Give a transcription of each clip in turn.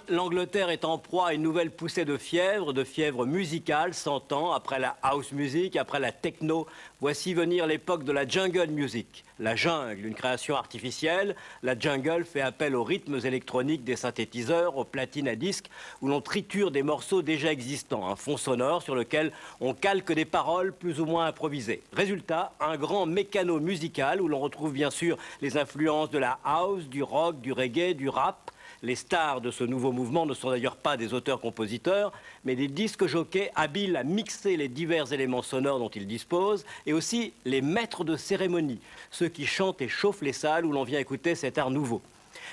l'Angleterre est en proie à une nouvelle poussée de fièvre musicale, 100 ans après la house music, après la techno. Voici venir l'époque de la jungle music. La jungle, une création artificielle. La jungle fait appel aux rythmes électroniques des synthétiseurs, aux platines à disques, où l'on triture des morceaux déjà existants, un fond sonore sur lequel on calque des paroles plus ou moins improvisées. Résultat, un grand mécano musical où l'on retrouve bien sûr les influences de la house, du rock, du reggae, du rap. Les stars de ce nouveau mouvement ne sont d'ailleurs pas des auteurs-compositeurs, mais des disques-jockeys habiles à mixer les divers éléments sonores dont ils disposent, et aussi les maîtres de cérémonie, ceux qui chantent et chauffent les salles où l'on vient écouter cet art nouveau.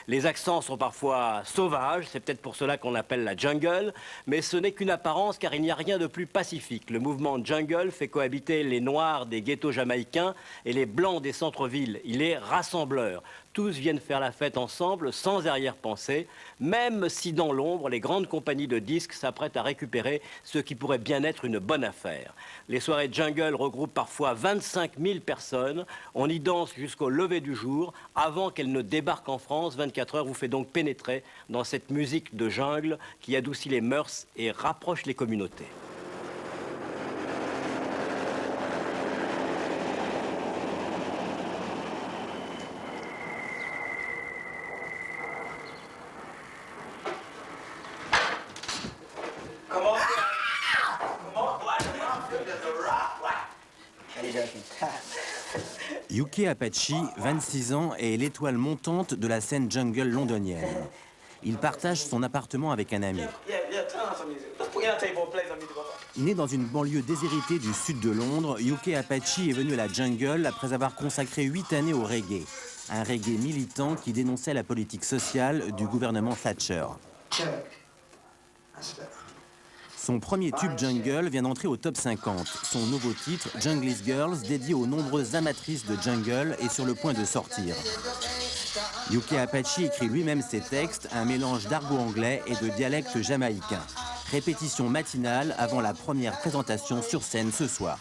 Les accents sont parfois sauvages, c'est peut-être pour cela qu'on l'appelle la jungle, mais ce n'est qu'une apparence car il n'y a rien de plus pacifique. Le mouvement jungle fait cohabiter les noirs des ghettos jamaïcains et les blancs des centres-villes. Il est rassembleur. Tous viennent faire la fête ensemble, sans arrière-pensée, même si dans l'ombre, les grandes compagnies de disques s'apprêtent à récupérer ce qui pourrait bien être une bonne affaire. Les soirées jungle regroupent parfois 25 000 personnes. On y danse jusqu'au lever du jour. Avant qu'elles ne débarquent en France, 24 heures vous fait donc pénétrer dans cette musique de jungle qui adoucit les mœurs et rapproche les communautés. Uk Apachi, 26 ans, est l'étoile montante de la scène jungle londonienne. Il partage son appartement avec un ami. Né dans une banlieue déshéritée du sud de Londres, Uk Apachi est venu à la jungle après avoir consacré 8 années au reggae. Un reggae militant qui dénonçait la politique sociale du gouvernement Thatcher. Son premier tube jungle vient d'entrer au top 50. Son nouveau titre, Jungle's Girls, dédié aux nombreuses amatrices de jungle, est sur le point de sortir. Uk Apachi écrit lui-même ses textes, un mélange d'argot anglais et de dialecte jamaïcain. Répétition matinale avant la première présentation sur scène ce soir.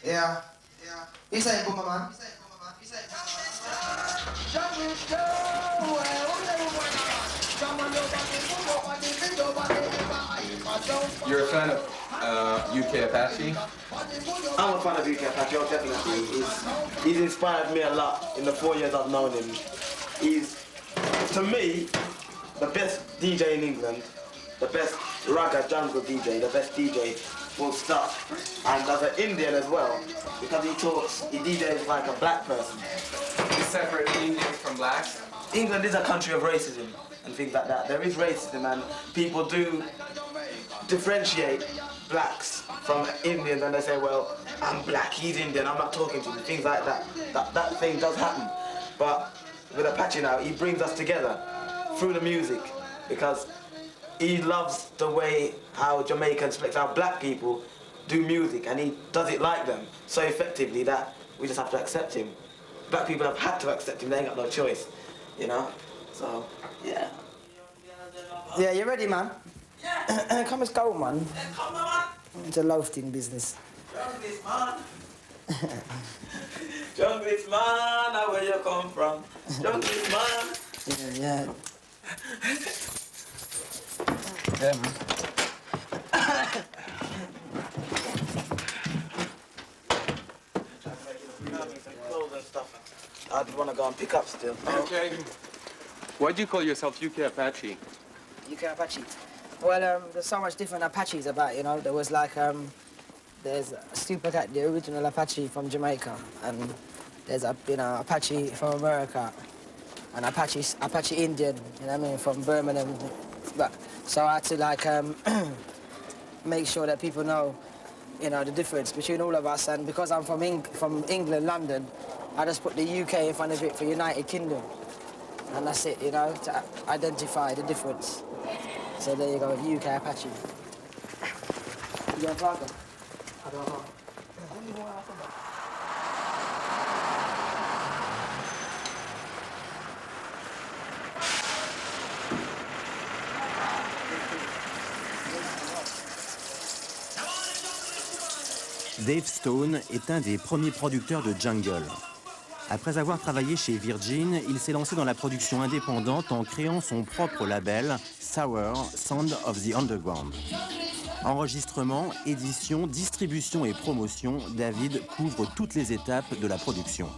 Yeah. You say it, Boomer man. You're a fan of Uk Apachi? I'm a fan of UK Apache, definitely. He's inspired me a lot in the 4 years I've known him. He's, to me, the best DJ in England, the best ragga jungle DJ, the best DJ, full stop. And as an Indian as well, because he DJs like a black person. You separate Indians from blacks? England is a country of racism and things like that. There is racism and people do differentiate blacks from Indians and they say, well, I'm black, he's Indian, I'm not talking to him, things like that. That thing does happen. But with Apache now, he brings us together through the music because he loves the way how Jamaicans, how black people do music, and he does it like them so effectively that we just have to accept him. Black people have had to accept him, they ain't got no choice, you know? So, yeah. Yeah, you ready, man? Yeah. Come, let's go, man. Come on, man. It's a loafing business. Junglist, man. Junglist, man, now where you come from? Junglist, man. Yeah. Yeah, man. I'd want to go and pick up still. Okay. Why'd you call yourself UK Apache? UK Apache? Well, there's so much different Apaches about, you know. There was like, there's Super Cat, the original Apache from Jamaica, and there's a, you know, Apache from America, and Apache Indian, you know what I mean, from Birmingham. But so I had to like make sure that people know, you know, the difference between all of us. And because I'm from England, London, I just put the UK in front of it for United Kingdom. And that's it, you know, to identify the difference. So there you go, UK Apache. You want to talk? I don't know. Dave Stone est un des premiers producteurs de jungle. Après avoir travaillé chez Virgin, il s'est lancé dans la production indépendante en créant son propre label, Sour Sound of the Underground. Enregistrement, édition, distribution et promotion, David couvre toutes les étapes de la production.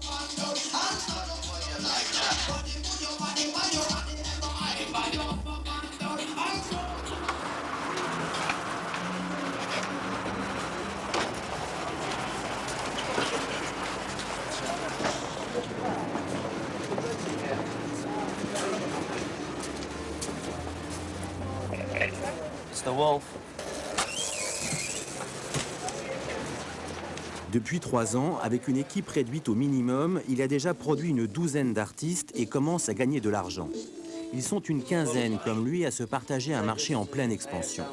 The wolf. Depuis 3 ans, avec une équipe réduite au minimum, il a déjà produit une douzaine d'artistes et commence à gagner de l'argent. Ils sont une quinzaine comme lui à se partager un marché en pleine expansion.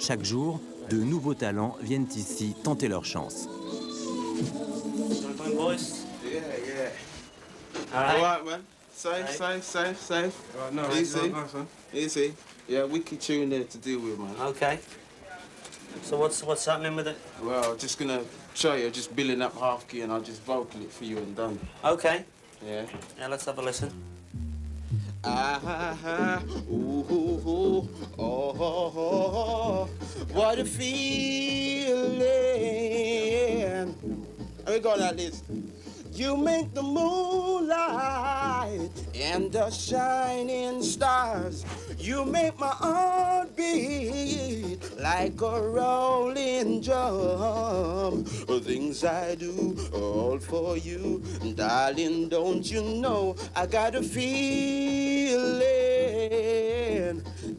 Chaque jour, de nouveaux talents viennent ici tenter leur chance. All right, man. Safe. Right, no, easy. Easy. Yeah, wicked tune there to deal with, man. Okay. So what's happening with it? Well, just gonna show you, just billing up half key and I'll just vocal it for you and done. Okay. Yeah. Yeah, let's have a listen. Ooh, oh, what a feeling. Let me go like this. You make the moonlight and the shining stars. You make my heart beat like a rolling drum. Things I do all for you, darling. Don't you know I got a feeling?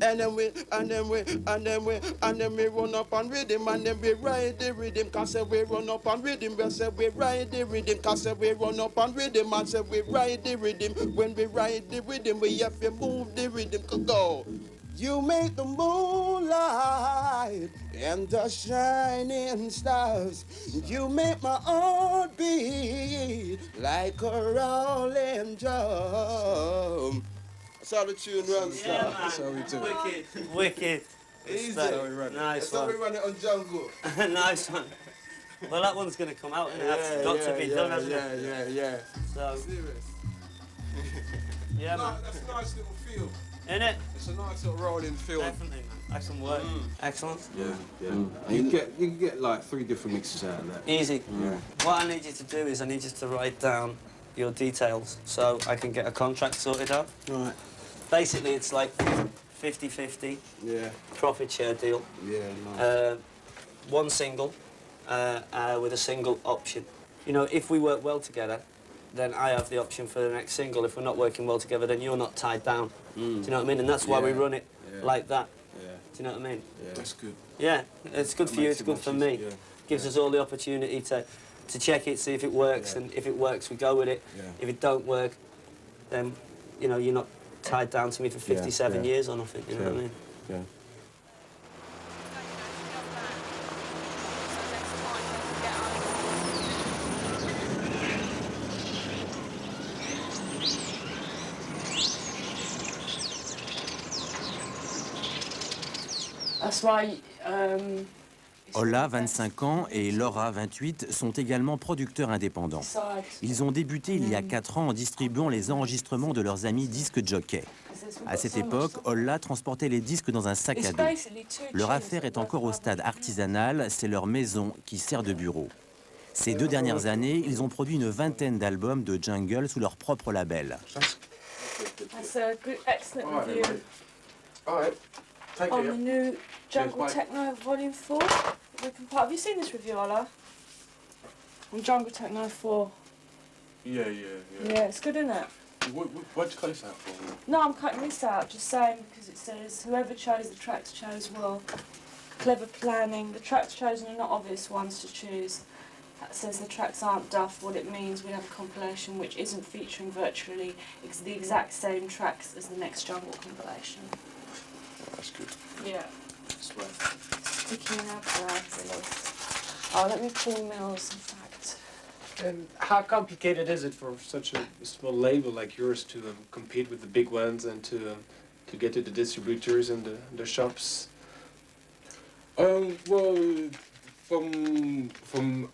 And then we run up on rhythm, and then we ride the rhythm. Cause we run up on rhythm, we say we ride the rhythm. Cause we run up on rhythm, and say we ride the rhythm. When we ride the rhythm, we have to move the rhythm. Go. You make the moonlight and the shining stars. You make my heart beat like a rolling drum. That's how the tune runs, Yeah, man. That's how we do it. Wicked. Easy. That's how we run it. Nice That's how we one. run it on Jungle. Nice one. Well, that one's going to come out, and that's got to be done, hasn't it? Yeah. So, Serious. yeah, man. That's a nice little feel. Isn't it? It's a nice little rolling feel. Definitely, man. Excellent work. Excellent. Yeah. You can get like 3 different mixes out of that. Easy. Yeah. What I need you to do is I need you to write down your details so I can get a contract sorted out. Right. Basically, it's like 50-50 Yeah. profit share deal. Yeah. Nice. One single with a single option. You know, if we work well together, then I have the option for the next single. If we're not working well together, then you're not tied down. Do you know what I mean? And that's why we run it like that. Yeah. Do you know what I mean? Yeah. That's good. Yeah, it's good for you, it's good for me. Yeah. Gives us all the opportunity to check it, see if it works, and if it works, we go with it. Yeah. If it don't work, then, you know, you're not tied down to me for 57 years or nothing, you know what I mean? Yeah. That's why, Ola, 25 ans, et Laura, 28, sont également producteurs indépendants. Ils ont débuté il y a 4 ans en distribuant les enregistrements de leurs amis disques jockeys. À cette époque, Ola transportait les disques dans un sac à dos. Leur affaire est encore au stade artisanal, c'est leur maison qui sert de bureau. Ces 2 dernières années, ils ont produit une vingtaine d'albums de jungle sous leur propre label. that's a good, excellent review All right. Take on it. the new Jungle bye. Techno Volume 4. Have you seen this review, Ola? On Jungle Techno 4. Yeah. Yeah, it's good, isn't it? What'd you close that for? No, I'm cutting this out, just saying, because it says whoever chose the tracks chose well. Clever planning. The tracks chosen are not obvious ones to choose. That says the tracks aren't duff. What it means, we have a compilation which isn't featuring virtually the exact same tracks as the next Jungle compilation. That's good. Yeah. Swear. Speaking of fabulous. Oh, let me call Mills, in fact. And how complicated is it for such a small label like yours to compete with the big ones and to get to the distributors and the shops? Well, from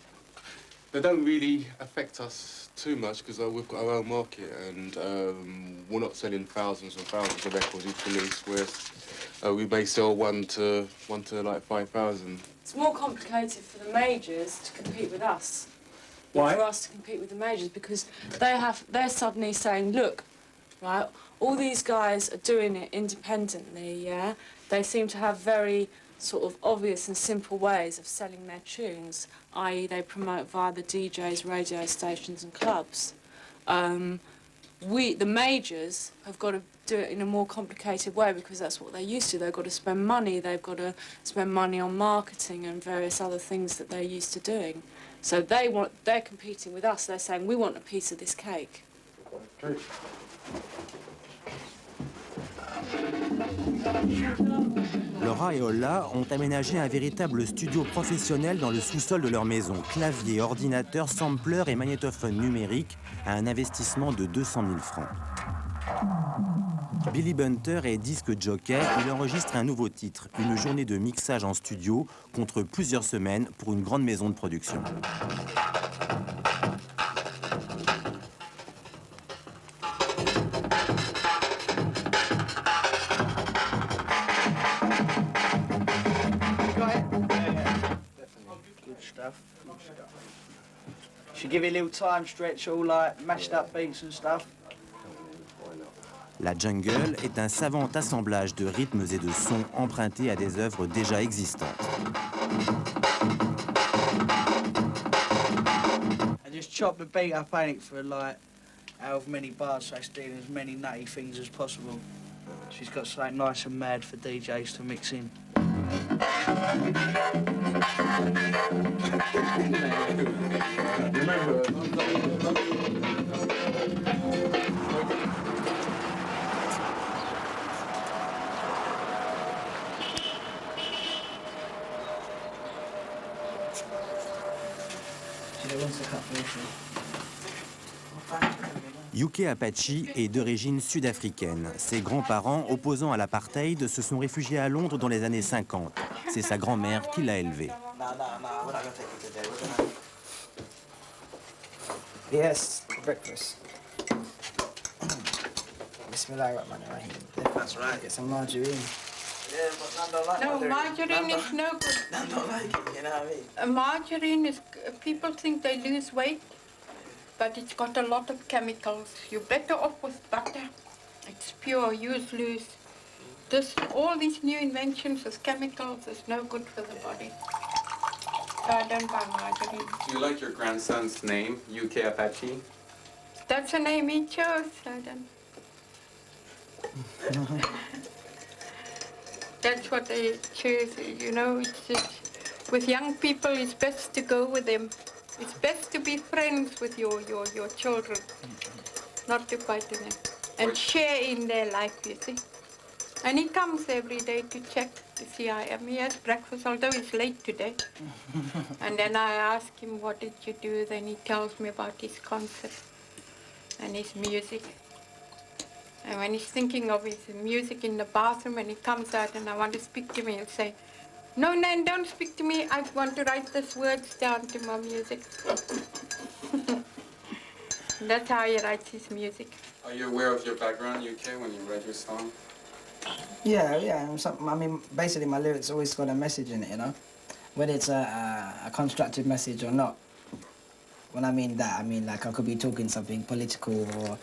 they don't really affect us too much because we've got our own market and we're not selling thousands and thousands of records each release, whereas we may sell one to like 5,000. It's more complicated for the majors to compete with us. Why? For us to compete with the majors because they're suddenly saying, look, right, all these guys are doing it independently, yeah? They seem to have very sort of obvious and simple ways of selling their tunes, i.e. they promote via the DJs, radio stations and clubs. The majors have got to do it in a more complicated way because that's what they're used to. They've got to spend money, they've got to spend money on marketing and various other things that they're used to doing. So they're competing with us, they're saying, we want a piece of this cake. Laura et Olla ont aménagé un véritable studio professionnel dans le sous-sol de leur maison. Clavier, ordinateur, sampler et magnétophone numérique à un investissement de 200 000 francs. Billy Bunter est disque jockey, il enregistre un nouveau titre, une journée de mixage en studio contre plusieurs semaines pour une grande maison de production. Should give it a little time stretch, all like mashed up beats and stuff. La jungle est un savant assemblage de rythmes et de sons empruntés à des œuvres déjà existantes. I just chop the beat up, ain't it, for like however many bars, so it's doing as many nutty things as possible. She's got something nice and mad for DJs to mix in. Uk Apachi est d'origine sud-africaine. Ses grands-parents, opposants à l'apartheid, se sont réfugiés à Londres dans les années 50. C'est sa grand-mère qui l'a élevé. Yes, breakfast. Bismillahirrahmanirrahim. That's right, get some margarine. Yeah, but Nan don't like No, margarine is no good. Nan don't like it, you know what I mean? Margarine is, people think they lose weight, but it's got a lot of chemicals. You're better off with butter. It's pure, use loose. All these new inventions with chemicals is no good for the body. So I don't buy margarine. Do you like your grandson's name, Uk Apachi? That's the name he chose, I don't. That's what they choose, you know. With young people, it's best to go with them. It's best to be friends with your children, not to fight them, and share in their life, you see. And he comes every day to check to see I am. He has breakfast, although it's late today. And then I ask him, what did you do? Then he tells me about his concert and his music. And when he's thinking of his music in the bathroom and he comes out and I want to speak to me, he'll say, no, Nan, don't speak to me. I want to write these words down to my music. That's how he writes his music. Are you aware of your background, UK, when you read your song? Yeah. I mean, basically my lyrics always got a message in it, you know? Whether it's a constructive message or not. When I mean that, I mean like I could be talking something political or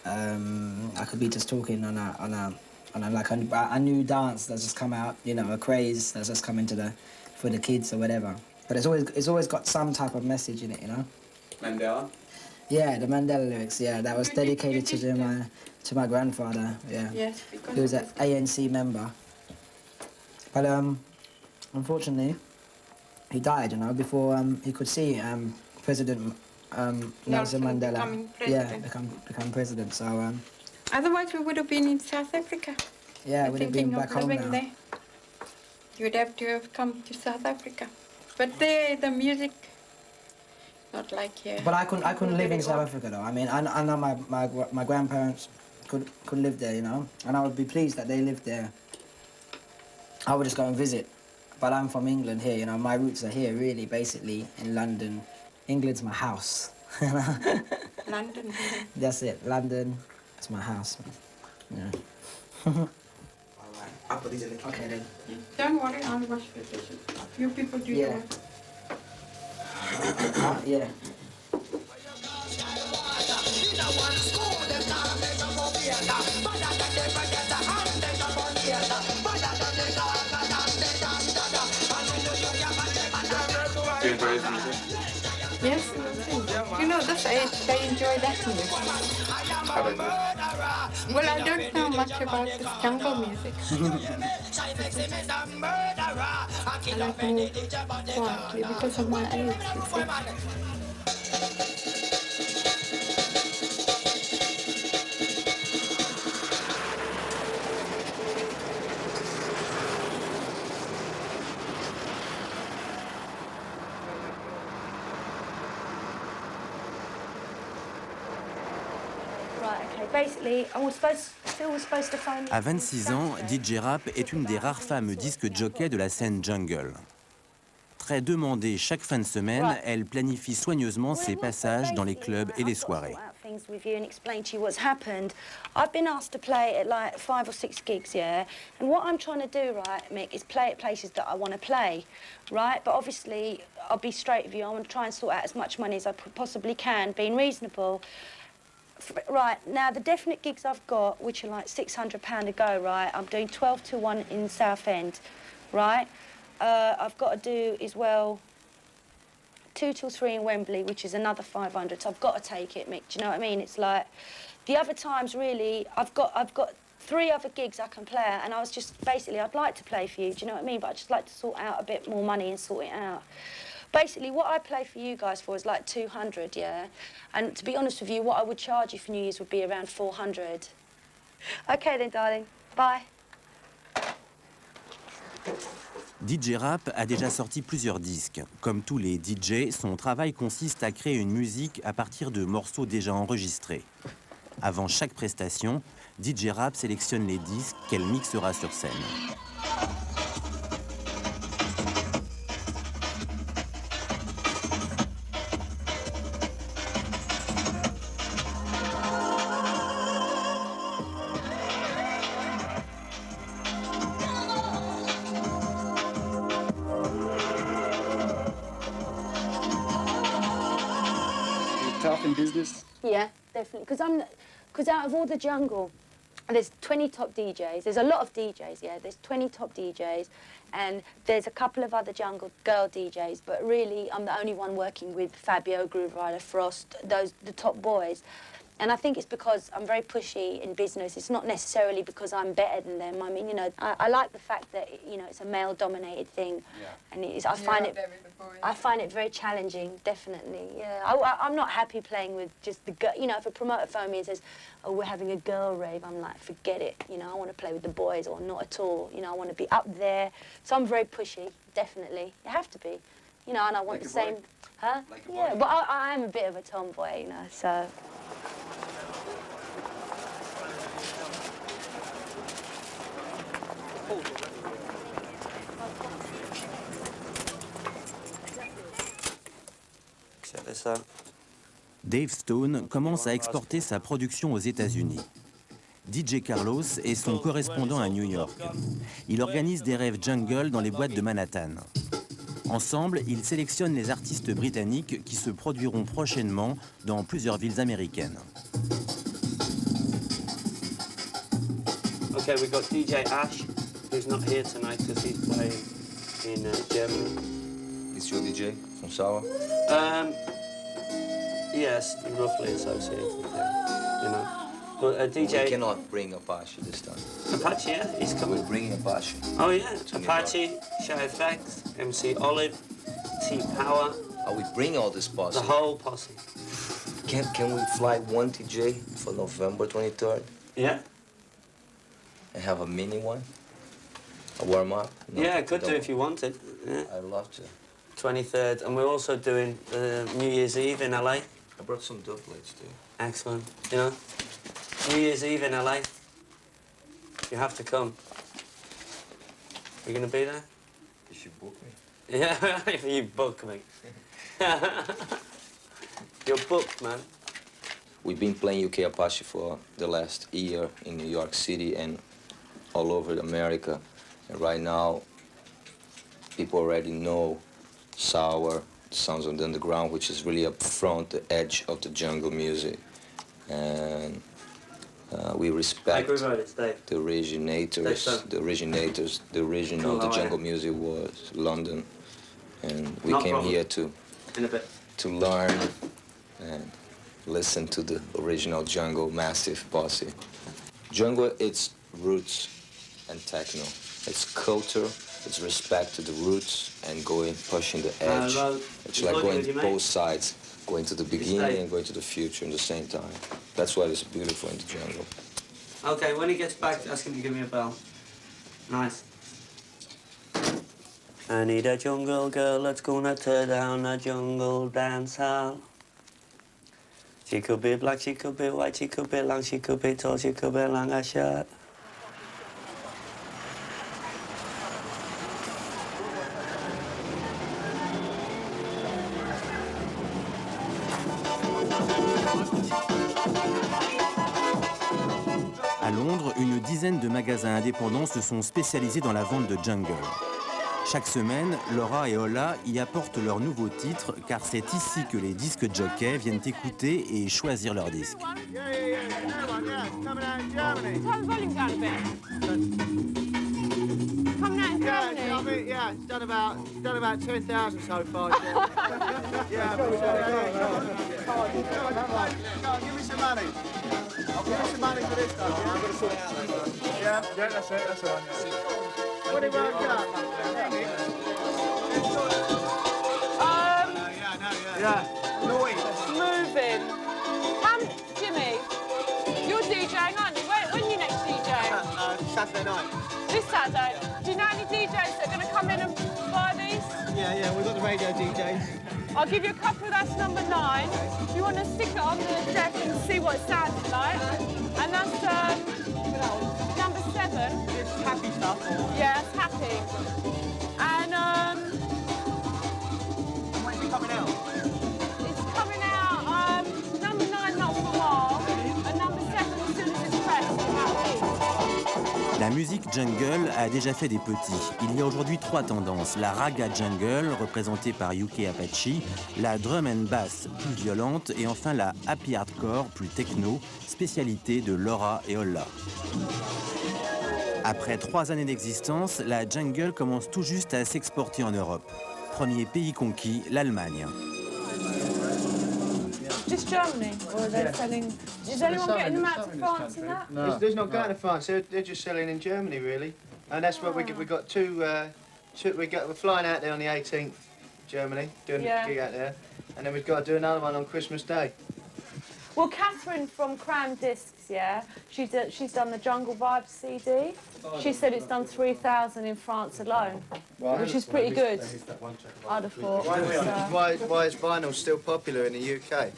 I could be just talking on a new dance that's just come out, you know, a craze that's just come into for the kids or whatever. But it's always got some type of message in it, you know? Mandela? Yeah, the Mandela lyrics, yeah. That was dedicated to my grandfather, yeah. Yes, because he was an ANC member. But unfortunately, he died, you know, before he could see President Nelson Mandela become president. So otherwise we would have been in South Africa. Yeah, we'd have been back home now. There. You'd have to have come to South Africa. But there, the music, not like here. But I couldn't live in South Africa though. I mean, I know my grandparents could live there, you know, and I would be pleased that they lived there. I would just go and visit, but I'm from England here, you know, my roots are here really, basically, in London. England's my house. London. That's it, London, that's my house, man. Yeah. Alright, I'll put these in the kitchen. Okay then. Don't worry, I'll wash the dishes. You people do Yeah. your Yeah. Do you enjoy his music? Yes, you know, this age, they enjoy that music. How do you do? Well, I don't know much about this jungle music. I like more quietly because of my age, you see. À 26 ans, DJ Rap est une des rares femmes disques jockey de la scène jungle. Très demandée chaque fin de semaine, elle planifie soigneusement ses passages dans les clubs et les soirées. I've been asked to play at like 5 or 6 gigs, yeah? And what I'm trying to do, right, Mick, is play at places that I want to play, right? But obviously, I'll be straight with you. I want to try and sort out as much money as I possibly can, being reasonable. Right, now the definite gigs I've got, which are like £600 a go, right? I'm doing 12 to 1 in Southend, right? I've got to do as well 2 till 3 in Wembley, which is another 500. So I've got to take it, Mick. Do you know what I mean? It's like the other times, really, I've got 3 other gigs I can play at, and I was just basically I'd like to play for you. Do you know what I mean? But I'd just like to sort out a bit more money and sort it out. Basically, what I play for you guys for is like 200, yeah? And to be honest with you, what I would charge you for New Year's would be around 400. OK then, darling. Bye. DJ Rap a déjà sorti plusieurs disques. Comme tous les DJ, son travail consiste à créer une musique à partir de morceaux déjà enregistrés. Avant chaque prestation, DJ Rap sélectionne les disques qu'elle mixera sur scène. Tough in business? Yeah, definitely. Because out of all the jungle, there's 20 top DJs. There's a lot of DJs, yeah. There's 20 top DJs, and there's a couple of other jungle girl DJs. But really, I'm the only one working with Fabio, Groove Rider, Frost, the top boys. And I think it's because I'm very pushy in business. It's not necessarily because I'm better than them. I mean, you know, I like the fact that, you know, it's a male-dominated thing. Yeah. And I find it very challenging, definitely, yeah. I'm not happy playing with just the girl. You know, if a promoter phone me and says, oh, we're having a girl rave, I'm like, forget it. You know, I want to play with the boys or not at all. You know, I want to be up there. So I'm very pushy, definitely. You have to be. You know, and I want the same... Huh? Yeah, but I am a bit of a tomboy, you know, so... Dave Stone commence à exporter sa production aux États-Unis. DJ Carlos est son correspondant à New York. Il organise des rêves jungle dans les boîtes de Manhattan. Ensemble, ils sélectionnent les artistes britanniques qui se produiront prochainement dans plusieurs villes américaines. Okay, we've got DJ Ash, who's not here tonight because he's playing in Germany. Is your DJ from Sawa? Yes, roughly associated with him, you know. But DJ... We cannot bring Apache this time. Apache, yeah, he's coming. We're bringing Apache. Oh yeah, Apache, Shy Effects, MC Olive, T-Power. Are we bringing all this posse? The whole posse. Can we fly one DJ for November 23rd? Yeah. And have a mini one? A warm-up? No, Yeah, could do if you wanted. Yeah. I'd love to. 23rd, and we're also doing New Year's Eve in LA. I brought some dope plates too. Excellent, you know. New Year's Eve in LA. You have to come. You gonna be there? You should book me. Yeah, you book me. You're booked, man. We've been playing UK Apache for the last year in New York City and all over America. And right now, people already know Sour, Sounds of the Underground, which is really up front, the edge of the jungle music. And we respect the originators. The original of the jungle music was London. And we came here to learn and listen to the original jungle, massive posse. Jungle, it's roots and techno. It's culture, it's respect to the roots and pushing the edge. It's like going to both sides, going to the beginning and going to the future in the same time. That's why it's beautiful in the jungle. Okay, when he gets back, ask him to give me a bell. Nice. I need a jungle girl that's gonna tear down a jungle dance hall. She could be black, she could be white, she could be long, she could be tall, she could be long as short. À Londres, une dizaine de magasins indépendants se sont spécialisés dans la vente de jungle. Chaque semaine, Laura et Ola y apportent leurs nouveaux titres, car c'est ici que les disques jockeys viennent écouter et choisir leurs disques. Coming out in Germany? Yeah, it's done about 10,000 so far. Yeah, give me some money. I'll give you some money for this stuff, yeah? I'm going to sort it out later. Yeah, that's it, that's all right. What do you work out? Yeah, noise. Moving. Jimmy, you're DJing, aren't you? When are you next DJing? Saturday night. This Saturday. Do you know any DJs that are going to come in and buy these? Yeah, we've got the radio DJs. I'll give you a couple, that's number 9. If you want to stick it on the deck and see what it sounds like. And that's number 7. It's happy stuff. Yeah, it's happy. And when's it coming out? It's coming out, number 9 not for a while, and number 7 as soon as it's pressed, it's out. La musique jungle a déjà fait des petits. Il y a aujourd'hui 3 tendances. La raga jungle, représentée par Uk Apachi, la drum and bass, plus violente, et enfin la happy hardcore, plus techno, spécialité de Laura et Ola. Après 3 années d'existence, la jungle commence tout juste à s'exporter en Europe. Premier pays conquis, l'Allemagne. Just Germany, or are they selling? Is anyone getting them out to France and that? No. There's not going to France. They're just selling in Germany, really. And that's what we got two. We're flying out there on the 18th, Germany, doing a gig out there, and then we've got to do another one on Christmas Day. Well, Catherine from Cram Discs, yeah, she's done the Jungle Vibes CD. She said it's done 3,000 in France alone, which is pretty good. I'd have thought. Why is vinyl still popular in the UK?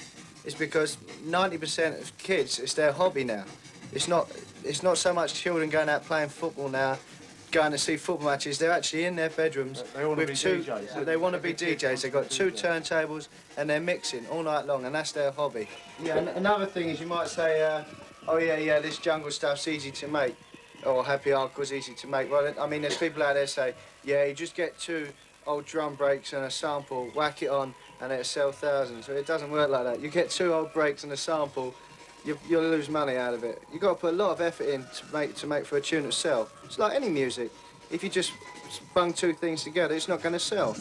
It's because 90% of kids, it's their hobby now. It's not so much children going out playing football now, going to see football matches. They're actually in their bedrooms with DJs. They want to be DJs. They've got 2 turntables and they're mixing all night long, and that's their hobby. Yeah, and another thing is you might say, oh yeah, this jungle stuff's easy to make, or happy hardcore's easy to make. Well, I mean, there's people out there say, yeah, you just get 2 old drum breaks and a sample, whack it on, and it'll sell thousands. So it doesn't work like that. You get 2 old breaks and a sample, you'll lose money out of it. You've got to put a lot of effort in to make for a tune to sell. It's like any music. If you just bung 2 things together, it's not going to sell.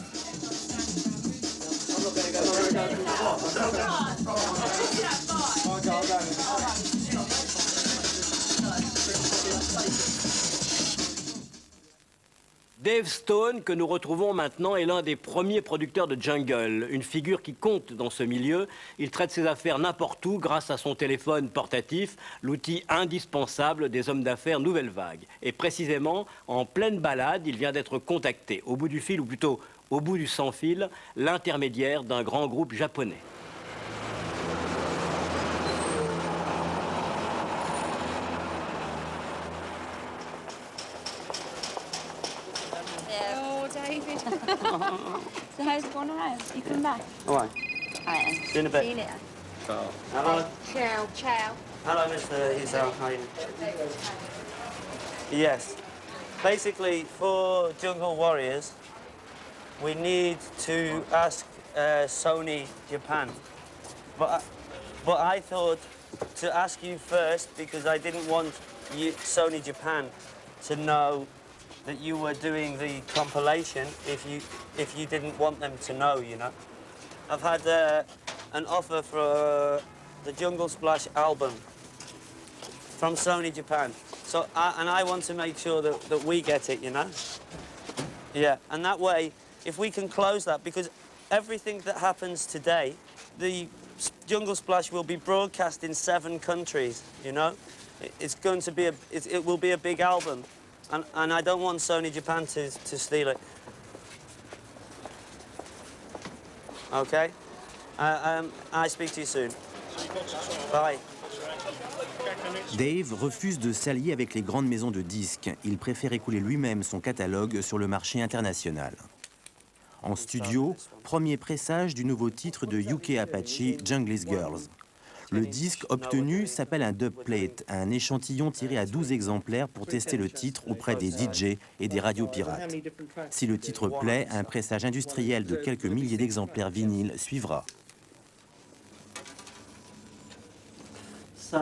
Dave Stone, que nous retrouvons maintenant, est l'un des premiers producteurs de jungle. Une figure qui compte dans ce milieu. Il traite ses affaires n'importe où grâce à son téléphone portatif, l'outil indispensable des hommes d'affaires nouvelle vague. Et précisément, en pleine balade, il vient d'être contacté. Au bout du fil, ou plutôt au bout du sans-fil, l'intermédiaire d'un grand groupe japonais. Oh, David, good. So how's it going around? You coming back? All right. All right, then. See you in a bit. See you later. Hello. Ciao. Ciao. Hello, Mr. Isao. How are you? Yes. Basically, for Jungle Warriors, we need to ask Sony Japan. But I thought to ask you first because I didn't want Sony Japan to know that you were doing the compilation if you didn't want them to know, you know. I've had an offer for the Jungle Splash album from Sony Japan. So, and I want to make sure that we get it, you know? Yeah, and that way, if we can close that, because everything that happens today, the Jungle Splash will be broadcast in 7 countries, you know? It's going to be it will be a big album, and I don't want Sony Japan to steal it. Okay? I speak to you soon. Bye. Dave refuse de s'allier avec les grandes maisons de disques. Il préfère écouler lui-même son catalogue sur le marché international. En studio, premier pressage du nouveau titre de Uk Apachi, Jungle's Girls. Le disque obtenu s'appelle un dubplate, un échantillon tiré à 12 exemplaires pour tester le titre auprès des DJ et des radios pirates. Si le titre plaît, un pressage industriel de quelques milliers d'exemplaires vinyles suivra. So,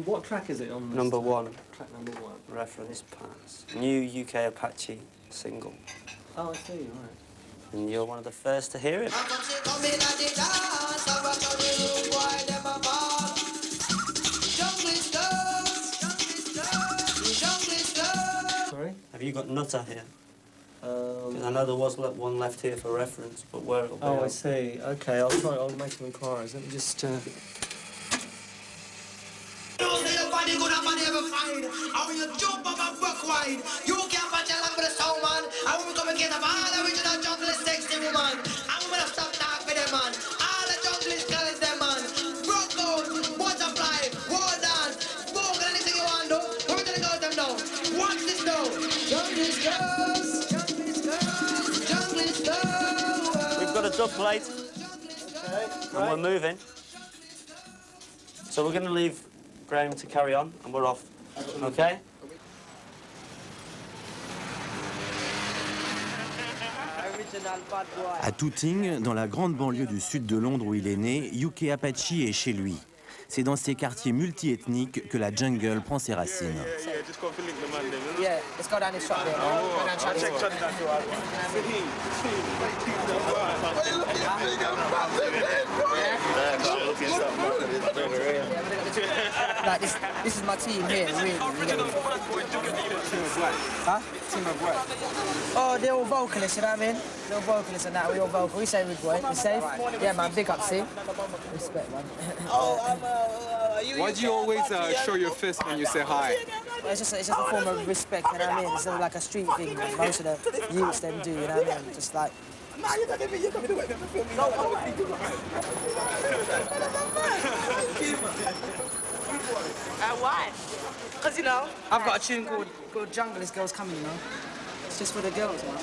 what track is it on? Number 1. Track number 1. Reference pass. New UK Apachi single. Oh, I see, right. And you're one of the first to hear it. Sorry? Have you got Nutter here? 'Cause I know there was one left here for reference, but where it'll be. Oh, I see. Okay, I'll make some inquiries. Let me just... I will jump up and buck wide. You can't patch along with the sound, man. I will come and get up all the original jungle sexy woman. I'm gonna stop talk with them, man. All the jungle girls, them, man. Broke out, butterfly, war dance, smoke, anything you want, do. Original girls, them, know. Watch this, though. Jungle's girls, jungle's girls, jungle's girls. We've got a dub plate. Okay, and we're moving. So we're going to leave Graham to carry on, and we're off. Okay? À Tooting, dans la grande banlieue du sud de Londres où il est né, Uk Apachi est chez lui. C'est dans ces quartiers multi-ethniques que la jungle prend ses racines. Yeah, let's go down this shop there. Like this is my team here, really. Huh? Team of what? Oh, they're all vocalists, you know what I mean? They're all vocalists and that, we all vocal. We say rude boy, we safe. Yeah, man, big up, see? Respect, man. Why do you always show your fist when you say hi? Well, it's just a form of respect, you know what I mean? It's like a street thing that most of the youths them do, you know what I mean? Just like... Why? Because, you know, I've got a tune called Jungle's Girls Coming, you know? It's just for the girls, man.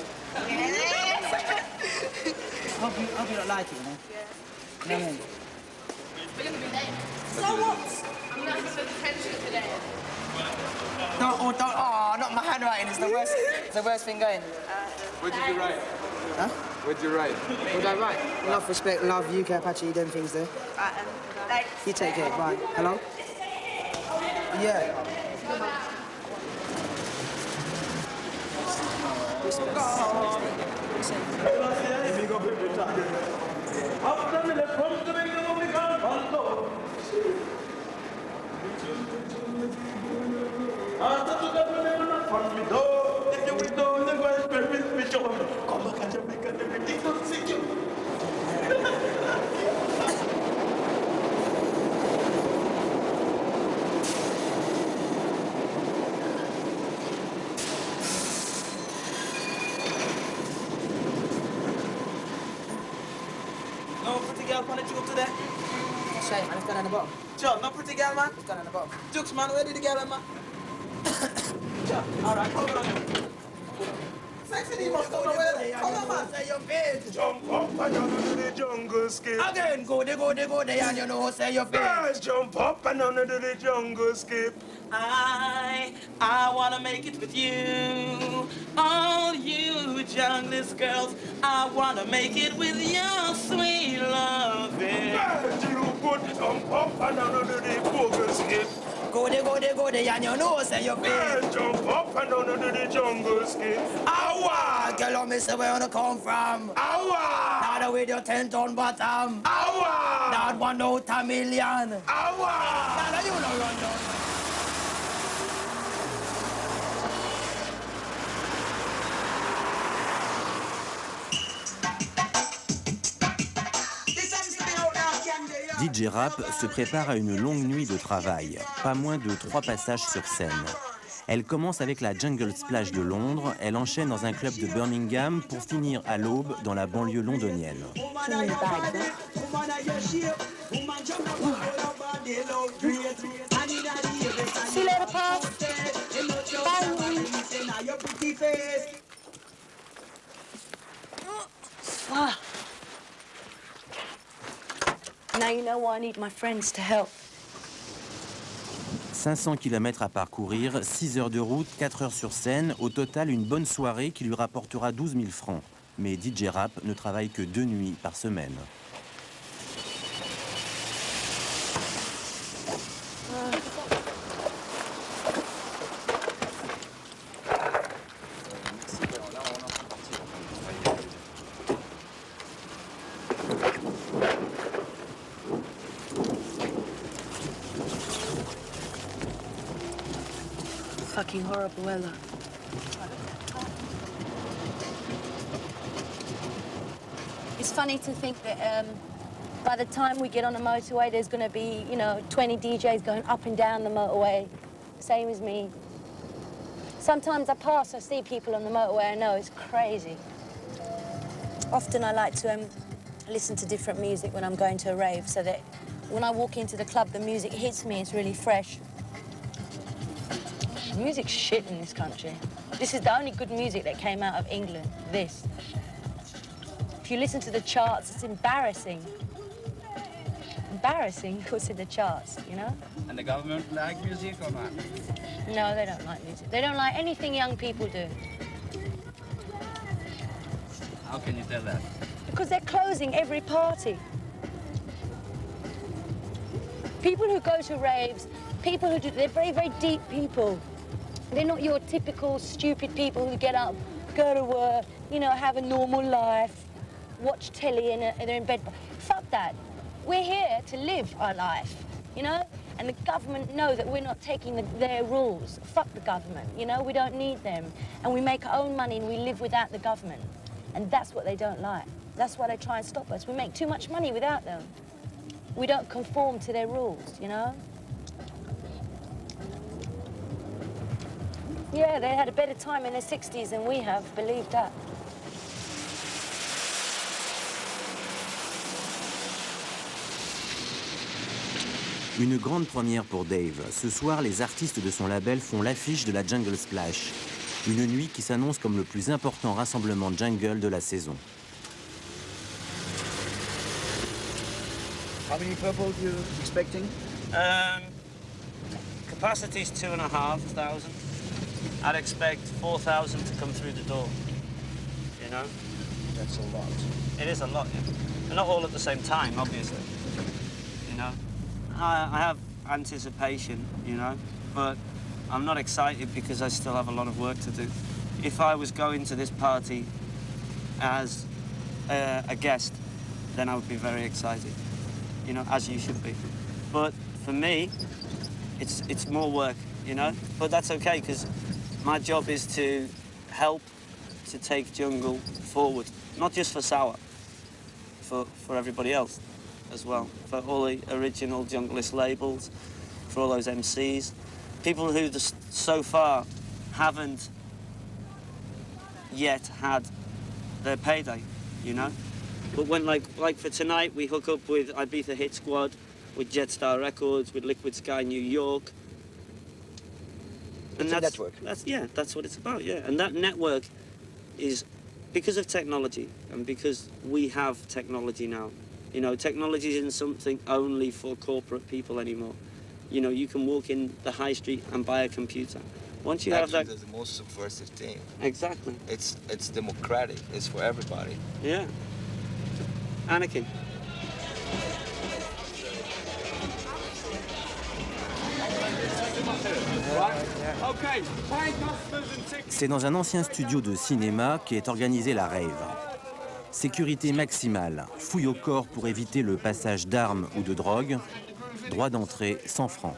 Hope you don't like it, you know? You know what I mean? so what? I'm not for detention today. Oh, not my handwriting. It's the worst thing going. What did you write? Huh? What did you write? What did I write? Love, respect, love, UK Apache, them things there. You take care, bye. Hello? Yeah. No pretty girl, why don't you go to that? Shame, man, it's gone on the bottom. John, no pretty girl, man? It's gone on the bottom. Jukes, man, where did the girl, man? John, all right, hold on. Sexy must go nowhere. Come on, man. Say your feet. Jump up and down into the jungle skip. Again, go there, and you know, say your feet. Girls, jump up and down into the jungle skip. I wanna make it with you. All you junglist girls, I wanna make it with your sweet loving. Girls, you put jump up and down into the jungle skip. Go there, and you know, say your feet. Girls, jump up and down into the jungle skip. Awa! Girl, I miss where you come from. Awa! Now with your 10-ton bottom. Awa! That 1 out a million. Awa! Now you don't run down. DJ Rap se prépare à une longue nuit de travail, pas moins de 3 passages sur scène. Elle commence avec la Jungle Splash de Londres, elle enchaîne dans un club de Birmingham pour finir à l'aube dans la banlieue londonienne. Now you know why I need my friends to help. 500 km à parcourir, 6 heures de route, 4 heures sur scène, au total une bonne soirée qui lui rapportera 12 000 francs. Mais DJ Rap ne travaille que 2 nuits par semaine. Fucking horrible weather. It's funny to think that by the time we get on the motorway, there's going to be, 20 DJs going up and down the motorway, same as me. Sometimes I pass, I see people on the motorway, I know, it's crazy. Often I like to listen to different music when I'm going to a rave, so that when I walk into the club, the music hits me, it's really fresh. Music's shit in this country. This is the only good music that came out of England, this. If you listen to the charts, it's embarrassing. Embarrassing what's in the charts, you know? And the government like music or not? No, they don't like music. They don't like anything young people do. How can you tell that? Because they're closing every party. People who go to raves, people who do, they're very, very deep people. They're not your typical stupid people who get up, go to work, have a normal life, watch telly and they're in bed. Fuck that. We're here to live our life, And the government know that we're not taking their rules. Fuck the government, we don't need them. And we make our own money and we live without the government. And that's what they don't like. That's why they try and stop us. We make too much money without them. We don't conform to their rules, Yeah, they had a better time in the 60s than we have, believe that. Une grande première pour Dave. Ce soir, les artistes de son label font l'affiche de la Jungle Splash. Une nuit qui s'annonce comme le plus important rassemblement jungle de la saison. How many people are you expecting? Capacity's 2,500. I'd expect 4,000 to come through the door, That's a lot. It is a lot, yeah. And not all at the same time, obviously, I have anticipation, but I'm not excited because I still have a lot of work to do. If I was going to this party as a guest, then I would be very excited, as you should be. But for me, it's more work, But that's okay, because my job is to help to take jungle forward, not just for Sour, for everybody else as well, for all the original junglist labels, for all those MCs, people who just so far haven't yet had their payday, But when, like for tonight, we hook up with Ibiza Hit Squad, with Jetstar Records, with Liquid Sky New York. And that's a network. That's what it's about, yeah. And that network is because of technology and because we have technology now. You know, technology isn't something only for corporate people anymore. You know, you can walk in the high street and buy a computer. Once you have that... That's the most subversive thing. Exactly. It's democratic. It's for everybody. Yeah. Anakin. C'est dans un ancien studio de cinéma qu'est organisée la rave. Sécurité maximale, fouille au corps pour éviter le passage d'armes ou de drogue, droit d'entrée 100 francs.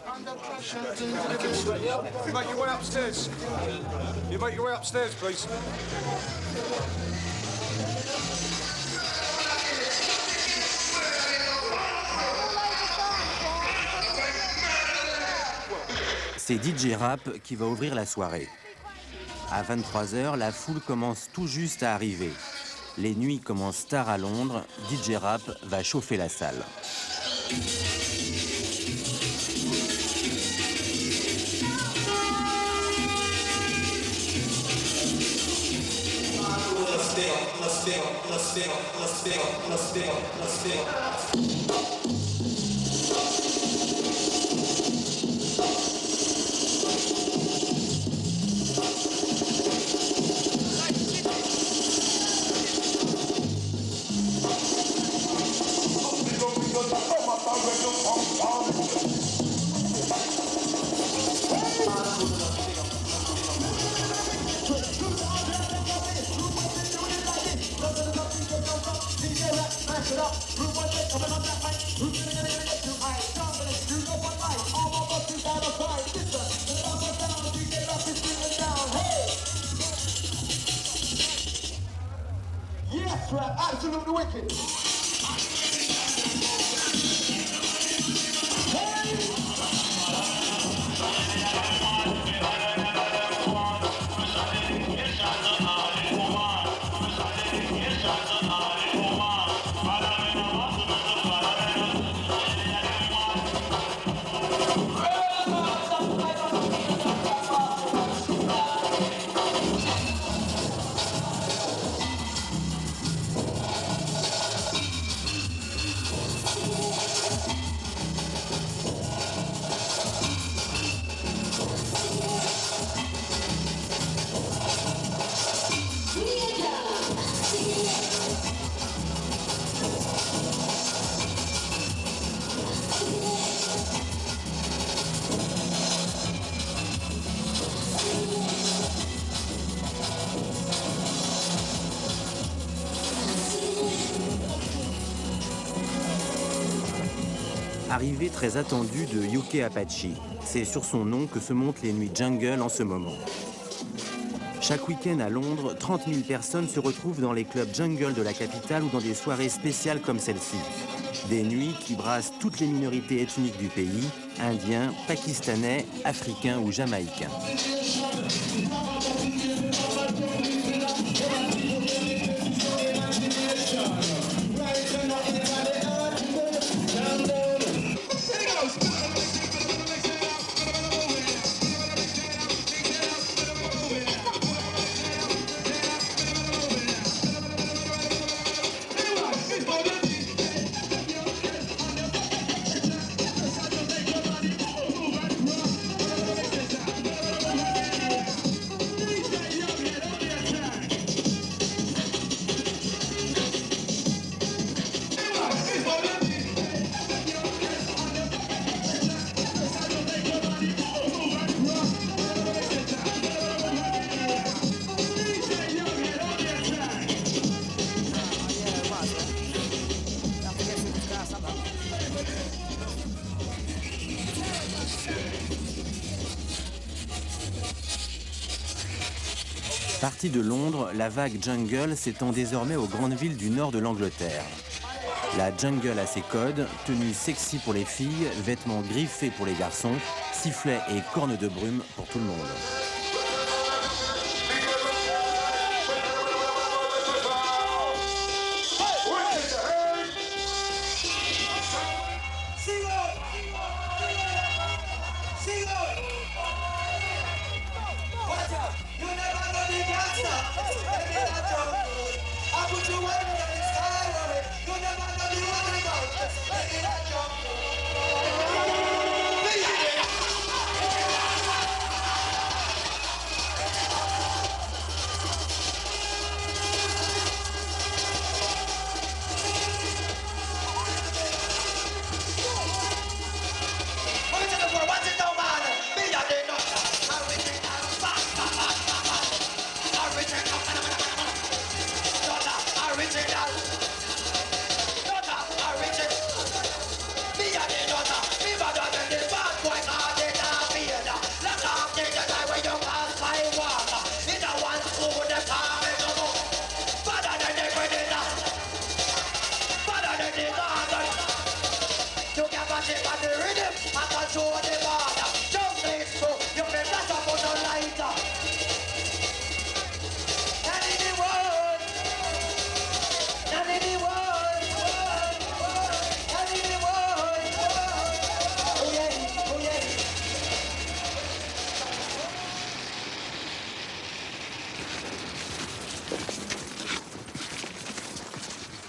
C'est DJ Rap qui va ouvrir la soirée. À 23 h, la foule commence tout juste à arriver. Les nuits commencent tard à Londres, DJ Rap va chauffer la salle. Yes, we're absolutely wicked. Arrivée très attendue de Uk Apachi. C'est sur son nom que se montent les nuits jungle en ce moment. Chaque week-end à Londres, 30 000 personnes se retrouvent dans les clubs jungle de la capitale ou dans des soirées spéciales comme celle-ci. Des nuits qui brassent toutes les minorités ethniques du pays, indiens, pakistanais, africains ou jamaïcains. Partie de Londres, la vague jungle s'étend désormais aux grandes villes du nord de l'Angleterre. La jungle a ses codes, tenues sexy pour les filles, vêtements griffés pour les garçons, sifflets et cornes de brume pour tout le monde.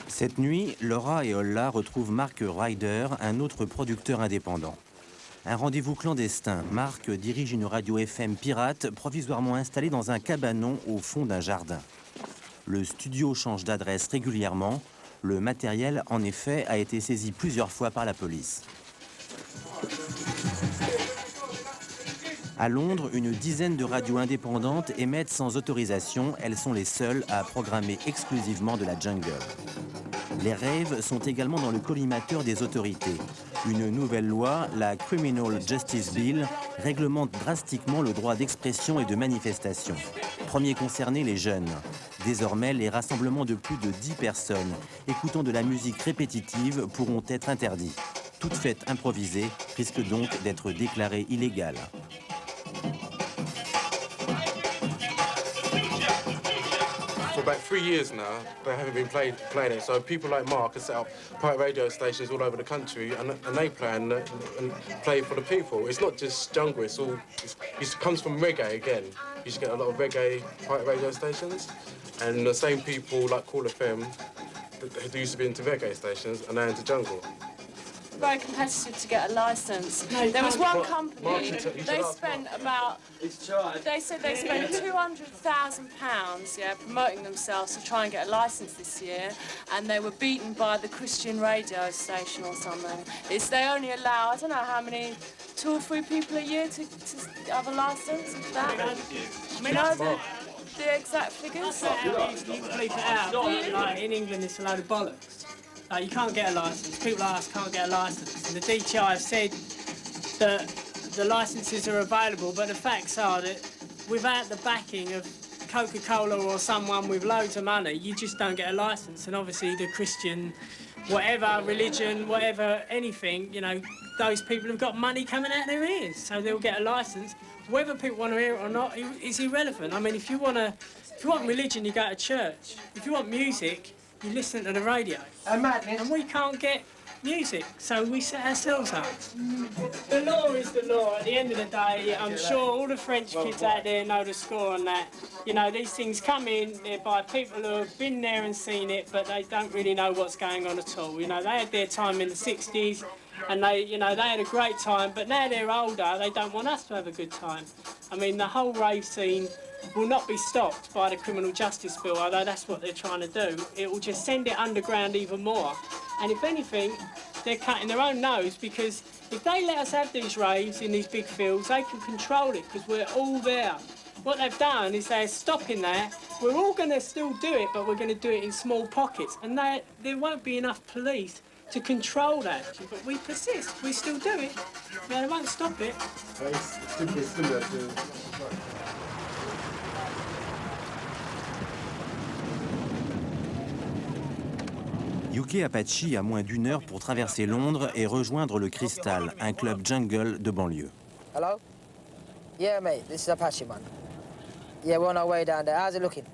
Cette nuit, Laura et Olla retrouvent Mark Ryder, un autre producteur indépendant. Un rendez-vous clandestin. Mark dirige une radio FM pirate provisoirement installée dans un cabanon au fond d'un jardin. Le studio change d'adresse régulièrement. Le matériel, en effet, a été saisi plusieurs fois par la police. À Londres, une dizaine de radios indépendantes émettent sans autorisation. Elles sont les seules à programmer exclusivement de la jungle. Les raves sont également dans le collimateur des autorités. Une nouvelle loi, la Criminal Justice Bill, réglemente drastiquement le droit d'expression et de manifestation. Premier concerné, les jeunes. Désormais, les rassemblements de plus de 10 personnes écoutant de la musique répétitive pourront être interdits. Toute fête improvisée risque donc d'être déclarée illégale. For about 3 years now, they haven't been playing it. So people like Mark have set up pirate radio stations all over the country, and they play and play for the people. It's not just jungle. It comes from reggae again. You should get a lot of reggae pirate radio stations, and the same people like Call FM who used to be into reggae stations are now into jungle. Very competitive to get a licence. There was one company, they spent about, they said they spent £200,000, yeah, promoting themselves to try and get a licence this year, and they were beaten by the Christian radio station or something. They only allow, I don't know how many, 2 or 3 people a year to have a licence. The exact figures? You bleep it out. Like in England, it's a load of bollocks. Like, you can't get a licence. People like us can't get a licence. And the DTI have said that the licences are available, but the facts are that without the backing of Coca-Cola or someone with loads of money, you just don't get a licence. And obviously the Christian, whatever religion, whatever anything, you know, those people have got money coming out their ears, so they'll get a licence. Whether people want to hear it or not is irrelevant. I mean, if you want religion, you go to church. If you want music, you listen to the radio. And we can't get music, so we set ourselves up. The law is the law. At the end of the day, I'm sure all the French kids out there know the score on that. You know, these things come in, they're by people who have been there and seen it, but they don't really know what's going on at all. You know, they had their time in the 60s, and they had a great time, but now they're older, they don't want us to have a good time. I mean, the whole rave scene will not be stopped by the Criminal Justice Bill, although that's what they're trying to do. It will just send it underground even more. And if anything, they're cutting their own nose, because if they let us have these raves in these big fields, they can control it, because we're all there. What they've done is they're stopping that. We're all going to still do it, but we're going to do it in small pockets. And there won't be enough police to control that. But we persist. We still do it. They won't stop it. Uk Apachi a moins d'1 heure pour traverser Londres et rejoindre le Crystal, un club jungle de banlieue. Hello? Yeah, mate, this is Apache, man. Yeah, we're on our way down there. How's it looking?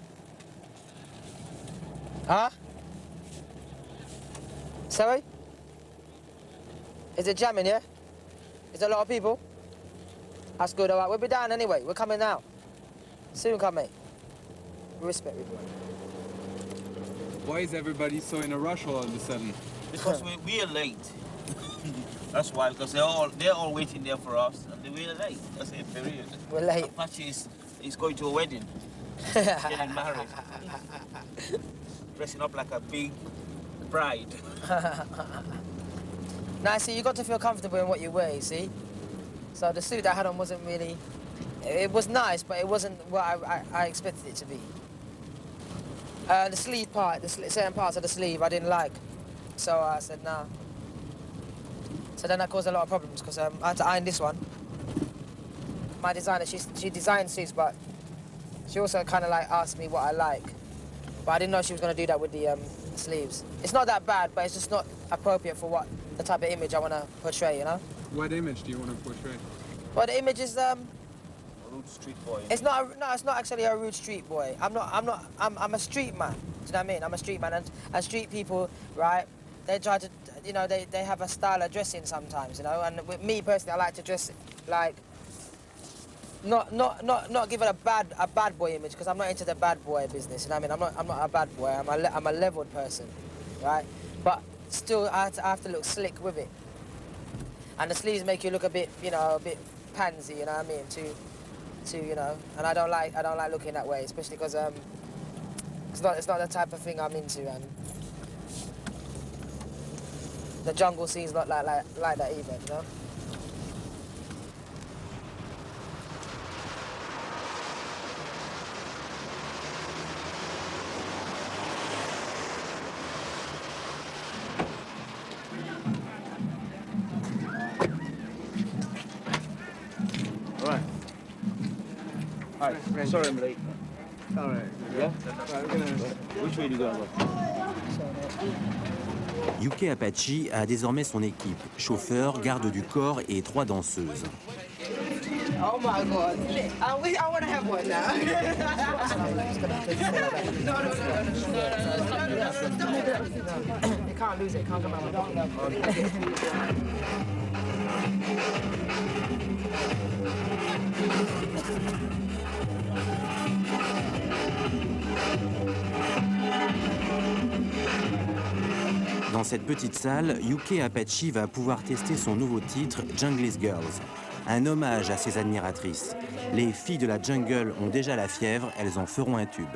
Huh? Sorry? Is it jamming, yeah? Is there a lot of people? That's good, all right. We'll be down anyway. We're coming now. Soon come, mate. Respect, everyone. Why is everybody so in a rush all of a sudden? Because we are late. That's why, because they're all waiting there for us, and we're late. That's it, period. We're late. Apache is going to a wedding. Getting married. Dressing up like a big bride. Now, see, you got to feel comfortable in what you wear, you see? So the suit I had on wasn't really... It was nice, but it wasn't what I expected it to be. The sleeve part, certain parts of the sleeve I didn't like. So I said, nah. So then that caused a lot of problems because I had to iron this one. My designer, she designed suits, but she also kind of like asked me what I like. But I didn't know she was going to do that with the sleeves. It's not that bad, but it's just not appropriate for what the type of image I want to portray, you know? What image do you want to portray? Well, the image is A rude street boy. it's not actually a rude street boy. I'm a street man. Do you know what I mean? I'm a street man, and street people, right? They try to, you know, they have a style of dressing sometimes, you know. And with me personally, I like to dress like not give it a bad boy image, because I'm not into the bad boy business. You know what I mean? I'm not a bad boy. I'm a leveled person, right? But still, I have to look slick with it. And the sleeves make you look a bit, you know, a bit pansy. You know what I mean? To you know, and I don't like looking that way, especially because it's not the type of thing I'm into, and the jungle scene's not like that either, you know. Alright, sorry I'm late. Alright. Yeah? Which way do you go? Uk Apachi a désormais son équipe, chauffeur, garde du corps et 3 danseuses. Oh my God! I want to have one now. No. You can't lose it. Can't come out. Dans cette petite salle, Uk Apachi va pouvoir tester son nouveau titre, Jungle's Girls. Un hommage à ses admiratrices. Les filles de la jungle ont déjà la fièvre, elles en feront un tube.